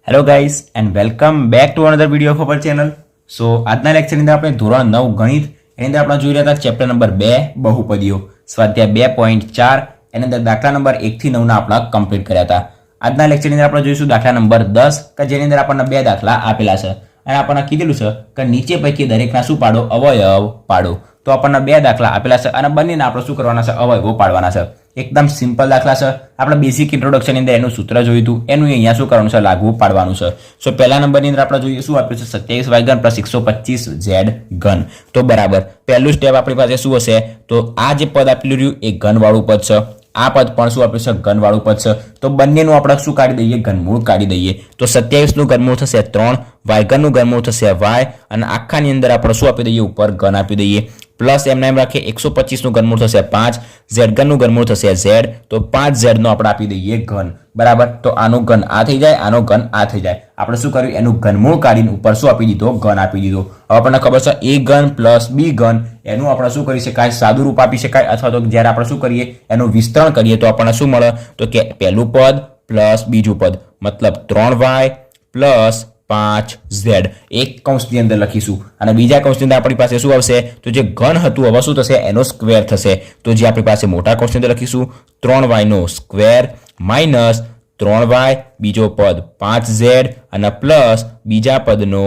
Hello guys and welcome back to another video of our channel. So આજના લેક્ચરની અંદર આપણે ધોરણ 9 ગણિત એની અંદર આપણે જોઈ રહ્યા હતા ચેપ્ટર નંબર 2 બહુપદીઓ સ્વાધ્યાય 2.4 એની અંદર દાખલા નંબર 1 થી 9 ના આપણે કમ્પ્લીટ કર્યા હતા. આજના લેક્ચરની અંદર આપણે જોઈશું દાખલા નંબર 10 કે જેની અંદર આપણને બે દાખલા આપેલા છે અને આપણને કીધેલું છે કે નીચે પૈકી દરેકના શું પાડો અવયવ પાડો. તો આપણને બે દાખલા આપેલા છે અને બંનેના આપણે શું કરવાના છે અવયવો પાડવાના છે. એકદમ સિમ્પલ દાખલા છે. આપણે બેસિક ઇન્ટ્રોડક્શન અંદર એનું સૂત્ર જોયું હતું એનું અહીંયા શું કરવાનું છે લાગુ પાડવાનું છે. સો પહેલા નંબરની અંદર આપણે જોઈએ શું આપ્યું છે 27y ઘન પ્લસ 125z ઘન. તો બરાબર પહેલું સ્ટેપ આપણી પાસે શું હશે તો આ જે પદ આપેલું રહ્યું એ ઘનવાળું પદ છે. આ પદ પણ શું આપ્યું છે ઘનવાળું પદ છે. તો બંનેનું આપણે શું કાઢી દઈએ ઘનમૂળ કાઢી દઈએ. તો 27 નું ઘનમૂળ થશે 3 y ઘનનું ઘનમૂળ થશે y અને આખાની અંદર આપણે શું આપી દઈએ ઉપર ઘન આપી દઈએ પ્લસ એમના એમ રાખીએ 125 નું ઘનમૂળ થશે 5 z ઘનનું ઘનમૂળ થશે z તો 5z નો આપણે આપી દઈએ ઘન. બરાબર તો આનો ઘન આ થઈ જાય આનો ઘન આ થઈ જાય. આપણે શું કર્યું એનું ઘનમૂળ કાઢીને ઉપર શું આપી દીધો ઘન આપી દીધો. હવે આપણને ખબર છે a ઘન પ્લસ b ઘન એનું આપણે શું કરી શકાય સાદું રૂપ આપી શકાય અથવા તો જ્યારે આપણે શું કરીએ એનું વિસ્તરણ કરીએ તો આપણને શું મળે તો કે પહેલું પદ પ્લસ બીજું પદ મતલબ 3y પ્લસ 5z એક કૌંસની અંદર લખીશું અને બીજા કૌંસની અંદર આપણી પાસે શું આવશે તો જે ઘન હતું હવે શું થશે એનો સ્ક્વેર થશે. તો જે આપણી પાસે મોટા કૌંસની અંદર લખીશું 3y નો સ્ક્વેર માઇનસ 3y બીજો પદ 5z અને પ્લસ બીજા પદનો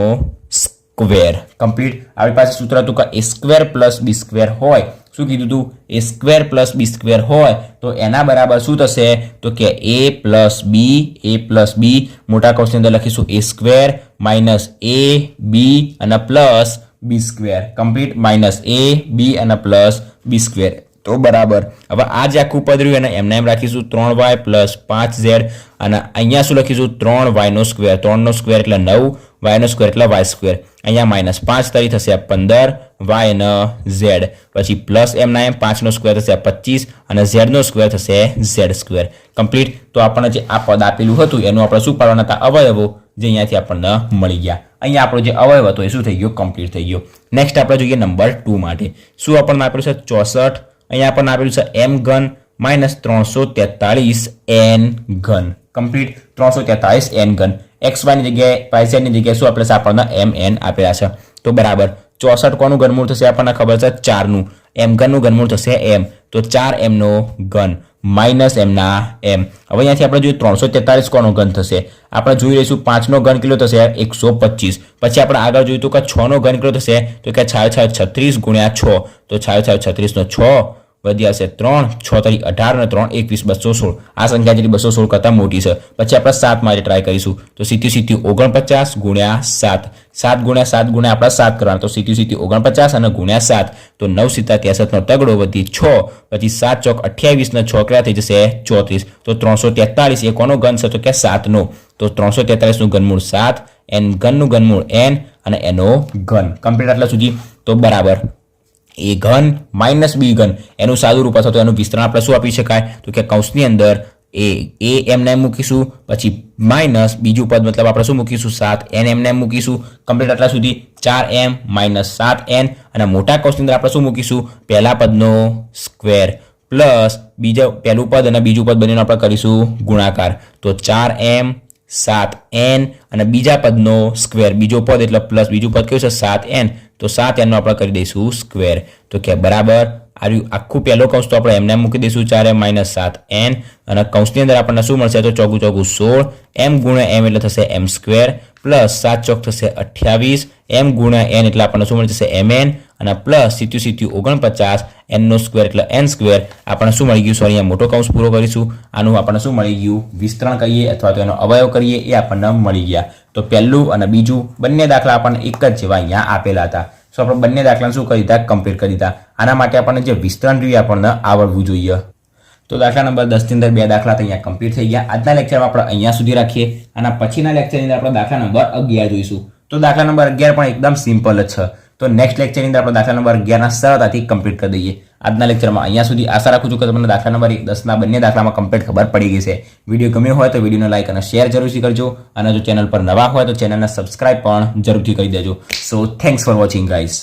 સ્ક્વેર. કમ્પ્લીટ. આપણી પાસે સૂત્ર હતું કે a square plus b square હોય શું કીધું હતું a square plus b square હોય તો એના બરાબર શું થશે તો કે a પ્લસ b મોટા કૌંસની અંદર લખીશું a square minus a b અને plus b square. Complete. Minus a b અને પ્લસ b સ્ક્વેર. તો બરાબર હવે આ જે આખું પદ રહ્યું એને એમને એમ રાખીશું 3y પ્લસ 5z અને અહીંયા શું લખીશું 3y નો સ્ક્વેર 3 નો સ્ક્વેર એટલે 9 y નો સ્ક્વેર એટલે y સ્ક્વેર અહીંયા માઇનસ 5 તરી થશે 15 y અને z પછી પ્લસ એમના એમ 5 નો સ્ક્વેર થશે 25 અને z નો સ્ક્વેર થશે z સ્ક્વેર. કમ્પ્લીટ. તો આપણને જે આ પદ આપેલું હતું એનું આપણે શું પાડવાના હતા અવયવો જે અહીંયાથી આપણને મળી ગયા. અહીંયા આપણો જે અવયવ હતો એ શું થઈ ગયો કમ્પ્લીટ થઈ ગયો. નેક્સ્ટ આપણે જોઈએ નંબર 2 માટે શું આપણને આપેલું છે 64 અહીંયા આપણને આપેલું છે m ઘન માઇનસ 343 n ઘન. કમ્પ્લીટ. 343 n ઘન xy ની જગ્યાએ yz ની જગ્યાએ શું આપેલા છે આપણને mn આપેલા છે. તો બરાબર 64 કોનું ઘનમૂળ થશે આપણને ખબર છે 4 નું m ઘનનું ઘનમૂળ થશે m તો 4m નો ઘન માઇનસ એમના m. હવે અહીંયાથી આપણે જોઈએ 343 કોનો ઘન થશે આપણે જોઈ રહીશું 5 નો ઘન કેટલો થશે 125 પછી આપણે આગળ જોયું તો કે 6 નો ઘન કેટલો થશે તો કે 36 ગુણ્યા 6 તો 36 નો 6 વધી આવશે 3 6 તરી 18 અને 3 21 216 આ સંખ્યા જેટલી 216 કરતાં મોટી છે. પછી આપણે 7 માટે ટ્રાય કરીશું તો સીધું 49 ગુણ્યા 7 7 ગુણ્યા 7 ગુણ્યા આપણે 7 કરવાના તો સીધું 49 અને ગુણ્યા 7 તો 9 સીધા 63 નો તગડો વધી 6 પછી 7 ચોક 28 ને 6 કેટલા થઈ જશે 34 તો 343 એ કોનો ઘન છે તો કે 7 નો તો 343 નું ઘનમૂળ 7 n ઘનનું ઘનમૂળ n અને એનો ઘન. કમ્પ્લીટ. આટલા સુધી તો બરાબર a ઘન માઇનસ b ઘન એનું સાદું રૂપ અથવા તો એનું વિસ્તરણ આપણે શું આપી શકાય તો કે કૌંસની અંદર a એમને એમ મૂકીશું પછી માઇનસ બીજું પદ મતલબ આપણે શું મૂકીશું 7 n એમને એમ મૂકીશું. કમ્પ્લીટ. આટલા સુધી 4m માઇનસ 7n અને મોટા કૌંસની અંદર આપણે શું મૂકીશું પહેલા પદનો સ્ક્વેર પ્લસ બીજા પહેલું પદ અને બીજું પદ બંનેનો આપણે કરીશું ગુણાકાર તો 4m 7n અને બીજા પદનો સ્ક્વેર બીજો પદ એટલે પ્લસ બીજું પદ કયું છે 7n તો 7n નો આપણે કરી દઈશું સ્ક્વેર. તો કે બરાબર આખું પહેલો કૌંસ તો આપણે એમને મૂકી દઈશું 4m માઇનસ 7n અને કૌંસની અંદર આપણને શું મળશે તો ચોગું 16 m ગુણ્યા m એટલે થશે m સ્ક્વેર પ્લસ 7 ચોક થશે 28 m ગુણ્યા n એટલે આપણને શું મળી જશે mn અને પ્લસ સીધું 49 n નો સ્ક્વેર એટલે n સ્ક્વેર આપણને શું મળી ગયું સોરી અહીંયા મોટો કૌંસ પૂરો કરીશું આનું આપણને શું મળી ગયું વિસ્તરણ કરીએ અથવા તો એનો અવયવ કરીએ એ આપણને મળી ગયા. તો પહેલું અને બીજું બંને દાખલા આપણને એક જ જેવા અહીંયા આપેલા હતા. સો આપણે બંને દાખલાને શું કરી દીધા કમ્પ્લીટ કરી દીધા. આના માટે આપણને જે વિસ્તરણ રહ્યું આપણને આવડવું જોઈએ. તો દાખલા નંબર 10 ની અંદર બે દાખલા અહીંયા કમ્પ્લીટ થઈ ગયા. આજના લેક્ચરમાં આપણે અહીંયા સુધી રાખીએ અને પછીના લેક્ચરની અંદર આપણે દાખલા નંબર 11 જોઈશું. તો દાખલા નંબર 11 પણ એકદમ સિમ્પલ જ છે. તો નેક્સ્ટ લેક્ચરની અંદર આપણે દાખલા નંબર 11 ના સરળતાથી કમ્પ્લીટ કરી દઈએ. આજના લેક્ચરમાં અહીંયા સુધી આશા રાખું છું કે તમને દાખલા નંબર 10 ના બંને દાખલામાં કમ્પ્લીટ ખબર પડી ગઈ છે. વિડીયો ગમ્યો હોય તો વિડીયોને લાઈક અને શેર જરૂરથી કરજો અને જો ચેનલ પર નવા હોય તો ચેનલને સબસ્ક્રાઇબ પણ જરૂરથી કરી દેજો. સો થેન્ક્સ ફોર વોચિંગ ગાઈઝ.